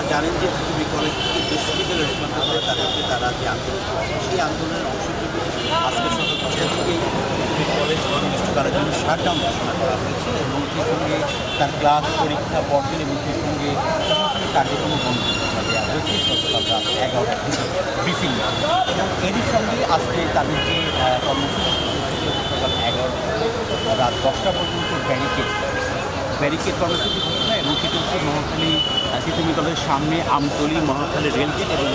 আপনারা জানেন যে পৃথিবী কলেজ বিশ্ববিদ্যালয়ে রূপান্তর করে তাদেরকে তারা যে আন্দোলন করছে সেই আন্দোলনের অংশ হিসেবে আজকে সকাল 10টা থেকেই পৃথিবী কলেজ অনির্দিষ্টকালের জন্য শাটডাউন ঘোষণা করা হয়েছে এবং সেই সঙ্গে তার ক্লাস পরীক্ষা পর্যটন এবং সেই সঙ্গে প্রশাসনিক কার্যক্রম বন্ধ দেওয়া হয়েছে গতকাল রাত 11টার দিকে ব্রিফিং এবং এরই সঙ্গে আজকে তাদের যে কর্মসূচি সকাল 11টা রাত 10টা পর্যন্ত ব্যারিকেড কর্মসূচি ঘোষণা এবং সেটা হচ্ছে মহাখালী তিতুমির কলেজের সামনে আমতলী মহাখালী রেলগেট এবং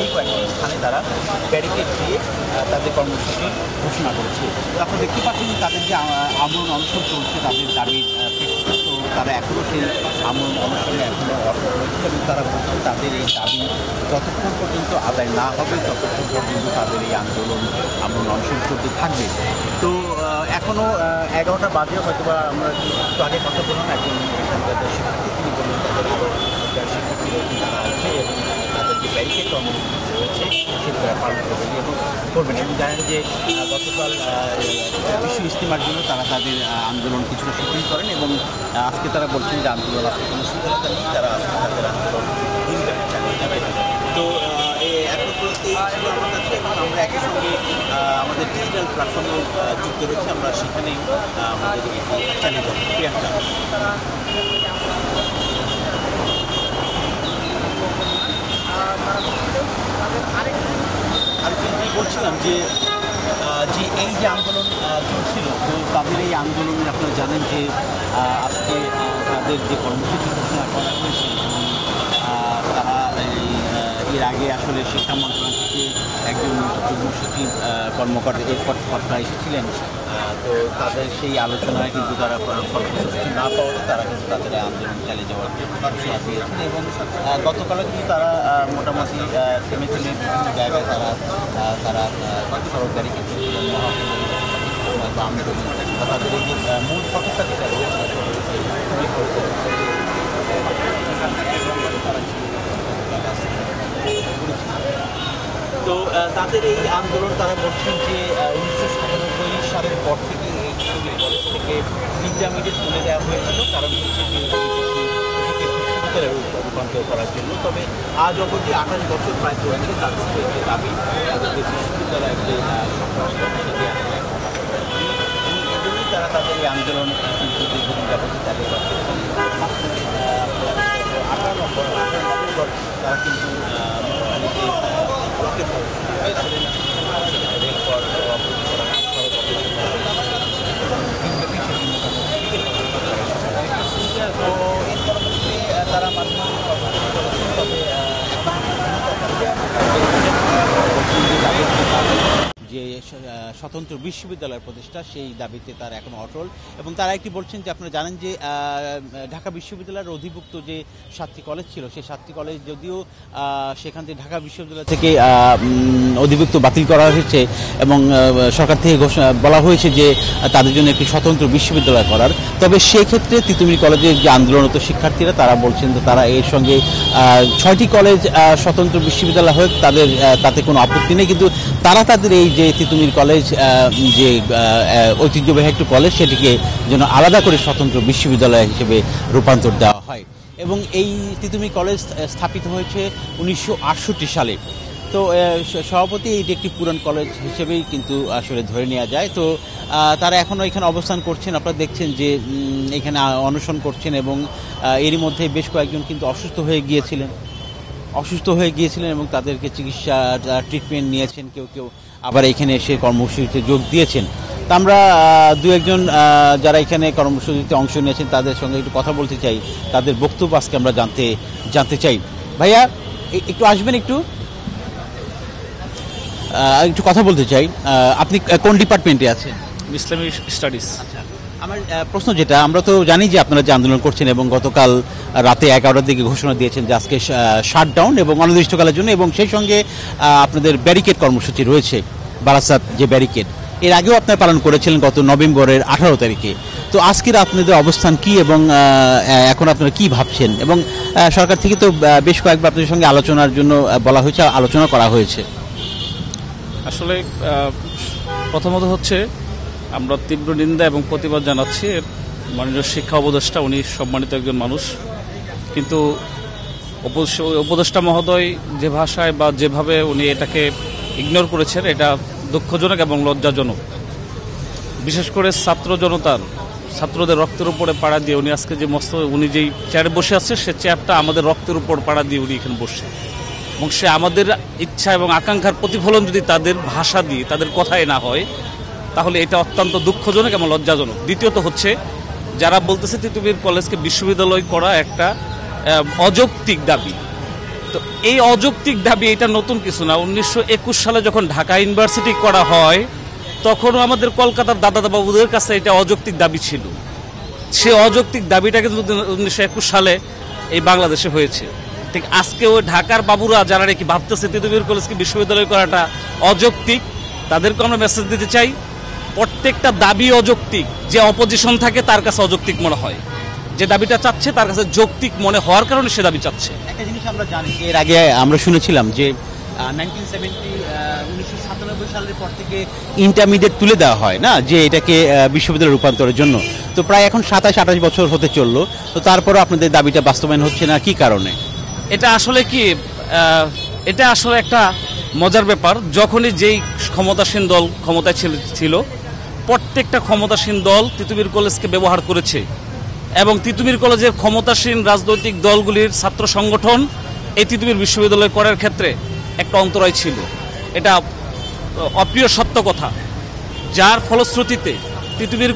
এই কয়েকটি স্থানে তারা ব্যারিকেড দিয়ে তাদের কর্মসূচি ঘোষণা করেছে। আপনারা দেখতে পাচ্ছেন তাদের যে আন্দোলন অনশন চলছে তাদের দাবির প্রেক্ষিতে, তো তারা এখনও সেই আন্দোলন অনশনে এখনও অটল রয়েছে এবং তারা বলছেন তাদের এই দাবি যতক্ষণ পর্যন্ত আদায় না হবে ততক্ষণ পর্যন্ত তাদের এই আন্দোলন অনশন চলতে থাকবে। তো এখনও 11টা বাজে, হয়তো বা আমরা একটু আগে কথা বললাম একজন শিক্ষার্থী, তিনি বললেন তাদের শিক্ষার্থী যারা আছে এবং তাদের যে ব্যারিকেড কর্মসূচি রয়েছে সেটা পালন করবেন এবং জানেন যে গতকাল বিশ্ব ইজতেমার জন্য তারা তাদের আন্দোলন কিছুটা শিথিল করেন এবং আজকে তারা বলছেন যে আন্দোলন আজকে কোনো শিথিলতা নেই, তারা আজকে তাদের আন্দোলন দিনব্যাপী চালিয়ে যাবে। তো এখন পর্যন্ত এই ছিল আমার কাছে এবং আমরা একই সঙ্গে আমাদের ডিজিটাল প্ল্যাটফর্মেও যুক্ত রয়েছে, আমরা সেখানেই আমাদের চালিয়ে যাব। প্রিয়াঙ্কা, আমি বলছিলাম যে এই যে আন্দোলন চলছিল, তো তাদের এই আন্দোলনে আপনারা জানেন যে আজকে তাদের যে কর্মসূচি ঘোষণা করা হয়েছে এবং তারা এর আগে আসলে শিক্ষা মন্ত্রণালয় থেকে একজন যুগ্ম সচিব কর্মকর্তা কর্তা এসেছিলেন, তো তাদের সেই আলোচনায় কিন্তু তারা ফলপ্রসূ না পাওয়াতে তারা কিন্তু তাদের আন্দোলন চালিয়ে যাওয়ার ঘোষণা দিয়েছেন এবং গতকালও কিন্তু তারা মোটামুটি থেমে বিভিন্ন জায়গায় তারা সড়ক গাড়ি কিন্তু আন্দোলন তাদের এই যে মূল ফটোটা যেটা রয়েছে তো তাদের এই আন্দোলন তারা বলছেন যে 1997 সালের পর থেকে এই কলেজ থেকে ইন্টারমিডিয়েট তুলে দেওয়া হয়েছিল, কারণ হচ্ছে যে বিশ্ববিদ্যালয়ে রূপান্তর করার জন্য। তবে আজ অবধি 28 বছর প্রায় চলছে তাদের যে দাবি তাদের যে বিশ্ববিদ্যালয়ের যে এজন্যই তারা তাদের এই আন্দোলন কিন্তু দীর্ঘদিন যাবত চালিয়ে যাচ্ছে। 18 নম্বর তারা কিন্তু রেলপথ তারা মাধ্যমিক কর্মসূচি করেছেন, তবে যে স্বতন্ত্র বিশ্ববিদ্যালয়ের প্রতিষ্ঠা সেই দাবিতে তারা এখন অটল এবং তারা একটি বলছেন যে আপনারা জানেন যে ঢাকা বিশ্ববিদ্যালয়ের অধিভুক্ত যে 7টি কলেজ ছিল সেই 7টি কলেজ যদিও সেখান থেকে ঢাকা বিশ্ববিদ্যালয় থেকে অধিভুক্ত বাতিল করা হয়েছে এবং সরকার থেকে বলা হয়েছে যে তাদের জন্য একটি স্বতন্ত্র বিশ্ববিদ্যালয় করার, তবে সেক্ষেত্রে তিতুমির কলেজের যে আন্দোলনরত শিক্ষার্থীরা তারা বলছেন যে তারা এর সঙ্গে 6টি কলেজ স্বতন্ত্র বিশ্ববিদ্যালয় হোক তাতে কোনো আপত্তি নেই, কিন্তু তারা তাদের এই যে তিতুমির কলেজ যে ঐতিহ্যবাহী একটি কলেজ সেটিকে যেন আলাদা করে স্বতন্ত্র বিশ্ববিদ্যালয় হিসেবে রূপান্তর দেওয়া হয়। এবং এই তিতুমির কলেজ স্থাপিত হয়েছে 1968 সালে। তো সভাপতি এইটি একটি পুরান কলেজ হিসেবেই কিন্তু আসলে ধরে নেওয়া যায়। তো তারা এখনও এখানে অবস্থান করছেন, আপনারা দেখছেন যে এখানে অনশন করছেন এবং এরই মধ্যে বেশ কয়েকজন কিন্তু অসুস্থ হয়ে গিয়েছিলেন এবং তাদেরকে চিকিৎসা ট্রিটমেন্ট নিয়েছেন, কেউ আবার এখানে এসে কর্মসূচিতে যোগ দিয়েছেন। তা আমরা দু একজন যারা এখানে কর্মসূচিতে অংশ নিয়েছেন তাদের সঙ্গে একটু কথা বলতে চাই, তাদের বক্তব্য আজকে আমরা জানতে চাই। ভাইয়া একটু আসবেন, একটু কথা বলতে চাই। আপনি কোন ডিপার্টমেন্টে আছেন? Islamic studies. আচ্ছা, আমার প্রশ্ন যেটা, আমরা তো জানি যে আপনারা যে আন্দোলন করছেন এবং গতকাল রাতে 11টার দিকে ঘোষণা দিয়েছেন যে আজকে শাটডাউন এবং অনির্দিষ্টকালের জন্য, এবং সেই সঙ্গে আপনাদের ব্যারিকেড কর্মসূচি রয়েছে, বারাসাত যে ব্যারিকেড এর আগেও আপনারা পালন করেছিলেন গত নভেম্বরের 18 তারিখে। তো আজকের আপনাদের অবস্থান কি এবং এখন আপনারা কি ভাবছেন? এবং সরকার থেকে তো বেশ কয়েকবার আপনাদের সঙ্গে আলোচনার জন্য বলা হয়েছে, আলোচনা করা হয়েছে। আসলে প্রথমত হচ্ছে আমরা তীব্র নিন্দা এবং প্রতিবাদ জানাচ্ছি মাননীয় শিক্ষা উপদেষ্টা, উনি সম্মানিত একজন মানুষ, কিন্তু উপদেষ্টা মহোদয় যে ভাষায় বা যেভাবে উনি এটাকে ইগনোর করেছেন, এটা দুঃখজনক এবং লজ্জাজনক। বিশেষ করে ছাত্রদের রক্তের উপরে পাড়া দিয়ে উনি আজকে যে উনি যেই চেয়ারে বসে আছে, সে চেয়ারটা আমাদের রক্তের উপর পাড়া দিয়ে উনি এখানে বসে, এবং সে আমাদের ইচ্ছা এবং আকাঙ্ক্ষার প্রতিফলন যদি তাদের ভাষা দিয়ে, তাদের কথায় না হয়, তাহলে এটা অত্যন্ত দুঃখজনক এবং লজ্জাজনক। দ্বিতীয়ত হচ্ছে, যারা বলতেছে তিতুমির কলেজকে বিশ্ববিদ্যালয় করা একটা অযৌক্তিক দাবি, তো এই অযৌক্তিক দাবি এটা নতুন কিছু না। 1921 সালে যখন ঢাকা ইউনিভার্সিটি করা হয়, তখনও আমাদের কলকাতার দাদাবাবুদের কাছে এটা অযৌক্তিক দাবি ছিল। সে অযৌক্তিক দাবিটা কিন্তু 1921 সালে এই বাংলাদেশে হয়েছে। ঠিক আজকে ওই ঢাকার বাবুরা যারা নাকি ভাবতেছে তিতুমির কলেজকে বিশ্ববিদ্যালয় করাটা অযৌক্তিক, তাদেরকে আমরা মেসেজ দিতে চাই, প্রত্যেকটা দাবি অযৌক্তিক। যে অপোজিশন থাকে তার কাছে অযৌক্তিক মনে হয়, যে দাবিটা চাচ্ছে তার কাছে যৌক্তিক মনে হওয়ার কারণে সে দাবি চাচ্ছে। একটা জিনিস আমরা জানি, এর আগে আমরা শুনেছিলাম যে 1997 সালের পর থেকে ইন্টারমিডিয়েট তুলে দেওয়া হয় না, যে এটাকে বিশ্ববিদ্যালয়ে রূপান্তরের জন্য। তো প্রায় এখন 27-28 বছর হতে চললো, তো তারপরও আপনাদের দাবিটা বাস্তবায়ন হচ্ছে না, কি কারণে? এটা আসলে কি, এটা আসলে একটা মজার ব্যাপার। যখনই যেই ক্ষমতাসীন দল ক্ষমতায় ছিল, প্রত্যেকটা ক্ষমতাসীন দল তিতুমির কলেজকে ব্যবহার করেছে, এবং তিতুমির কলেজের ক্ষমতাসীন রাজনৈতিক দলগুলির ছাত্র সংগঠন এই তিতুমির বিশ্ববিদ্যালয় করার ক্ষেত্রে একটা অন্তরায় ছিল। এটা অপ্রিয় সত্য কথা, যার ফলশ্রুতিতে তিতুমির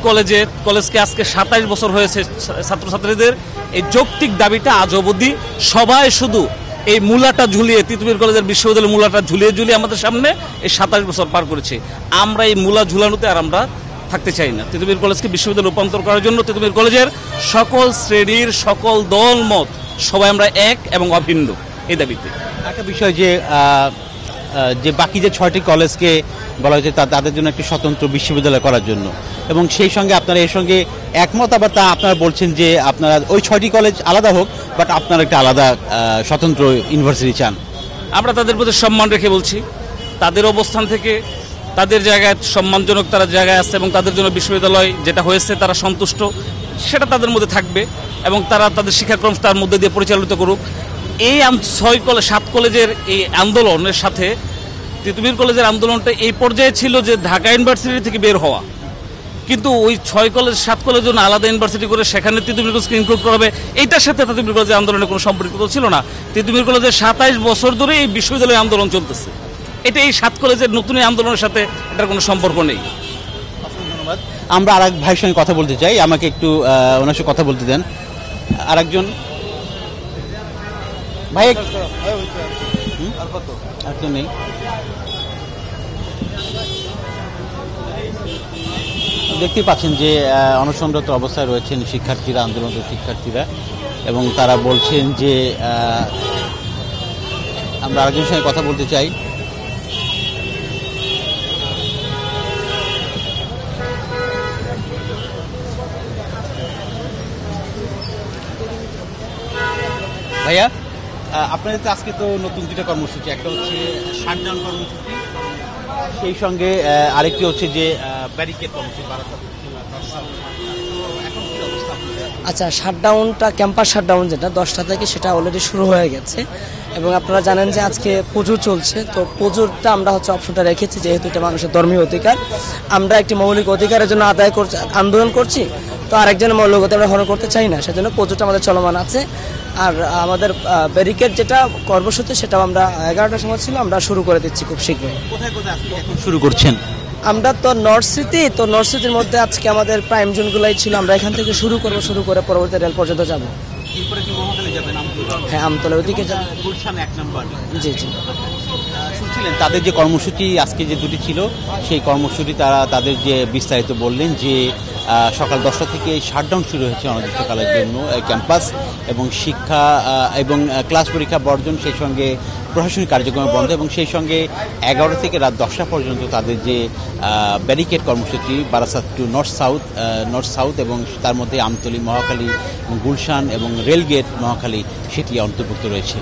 কলেজকে আজকে 27 বছর হয়েছে ছাত্রছাত্রীদের এই যৌক্তিক দাবিটা আজ অবধি সবাই শুধু এই মূলাটা ঝুলিয়ে, তিতুমির কলেজের বিশ্ববিদ্যালয়ের মূলাটা ঝুলিয়ে আমাদের সামনে এই 27 বছর পার করেছে। আমরা এই মূলা ঝুলানোতে আর আমরা থাকতে চাই না। তিতুমির কলেজকে বিশ্ববিদ্যালয়ে রূপান্তর করার জন্য তিতুমির কলেজের সকল শ্রেণীর সকল দল মত সবাই আমরা এক এবং অভিন্ন এই দাবিতে। একটা বিষয় যে বাকি যে 6টি কলেজকে বলা হয়েছে তাদের জন্য একটি স্বতন্ত্র বিশ্ববিদ্যালয় করার জন্য, এবং সেই সঙ্গে আপনারা এর সঙ্গে একমত, আবার তা আপনারা বলছেন যে আপনারা ওই 6টি কলেজ আলাদা হোক, বাট আপনারা একটা আলাদা স্বতন্ত্র ইউনিভার্সিটি চান। আমরা তাদের প্রতি সম্মান রেখে বলছি, তাদের অবস্থান থেকে তাদের জায়গায় সম্মানজনক তারা জায়গায় আছে, এবং তাদের জন্য বিশ্ববিদ্যালয় যেটা হয়েছে তারা সন্তুষ্ট, সেটা তাদের মধ্যে থাকবে, এবং তারা তাদের শিক্ষাক্রম তার মধ্যে দিয়ে পরিচালিত করুক। এই 7 কলেজের এই আন্দোলনের সাথে তিতুমির কলেজের আন্দোলনটা এই পর্যায়ে ছিল যে ঢাকা ইউনিভার্সিটি থেকে বের হওয়া, কিন্তু ওই 7 কলেজের জন্য আলাদা ইউনিভার্সিটি করে সেখানে তিতুমির কলেজকে ইনক্লুড করা হবে, এইটার সাথে তিতুমির কলেজের আন্দোলনের কোনো সম্পর্ক ছিল না। তিতুমির কলেজের 27 বছর ধরে এই বিশ্ববিদ্যালয় আন্দোলন চলতেছে, এটা এই 7 কলেজের নতুন আন্দোলনের সাথে এটার কোনো সম্পর্ক নেই। ধন্যবাদ। আমরা আরেক ভাইয়ের সঙ্গে কথা বলতে চাই, আমাকে একটু ওনার সঙ্গে কথা বলতে দেন। আরেকজন ভাই, আর তো নেই। দেখতে পাচ্ছেন যে অনশনরত অবস্থায় রয়েছেন শিক্ষার্থীরা, আন্দোলনরত শিক্ষার্থীরা, এবং তারা বলছেন যে আমরা আরেকজনের সঙ্গে কথা বলতে চাই। ভাইয়া, আপনাদের তো আজকে তো নতুন 2টা কর্মসূচি, একটা হচ্ছে শাটডাউন কর্মসূচি, সেই সঙ্গে আরেকটি হচ্ছে যে ব্যারিকেড কর্মসূচি। আচ্ছা, শাটডাউনটা ক্যাম্পাস শাটডাউন যেটা 10টা থেকে, সেটা অলরেডি শুরু হয়ে গেছে, এবং আপনারা জানেন যে আজকে পুজো চলছে। তো পুজোরটা আমরা অপশনটা রেখেছি, যেহেতু এটা মানুষের ধর্মীয় অধিকার, আমরা একটি মৌলিক অধিকারের জন্য আন্দোলন করছি, তো আরেকজনের মৌলিক অধিকার হরণ করতে চাই না, সেজন্য পুজোটা আমাদের চলমান আছে। আর আমাদের ব্যারিকেড যেটা কর্মসূচি, সেটাও আমরা 11টার সময় ছিল, আমরা শুরু করে দিচ্ছি খুব শীঘ্রই। কোথায় কোথায় এখন শুরু করছেন? আমরা তো নর্থ সিটির মধ্যে আজকে আমাদের প্রাইম জোনগুলাই ছিল, আমরা এখান থেকে শুরু করে পরবর্তী রেল পর্যন্ত যাবো। হ্যাঁ, আমতলা ওদিকে যাবো, গুলশান 1 নম্বর। জি। শুনছিলেন তাদের যে কর্মসূচি আজকে যে 2টি ছিল, সেই কর্মসূচি তাদের যে বিস্তারিত বললেন যে সকাল 10টা থেকে শাটডাউন শুরু হয়েছে অনির্দিষ্টকালের জন্য ক্যাম্পাস, এবং শিক্ষা এবং ক্লাস পরীক্ষা বর্জন, সেই সঙ্গে প্রশাসনিক কার্যক্রম বন্ধ, এবং সেই সঙ্গে 11টা থেকে রাত 10টা পর্যন্ত তাদের যে ব্যারিকেড কর্মসূচি বারাসাত টু নর্থ সাউথ, এবং তার মধ্যে আমতলী, মহাখালী, গুলশান এবং রেলগেট মহাখালী সেটি অন্তর্ভুক্ত রয়েছে।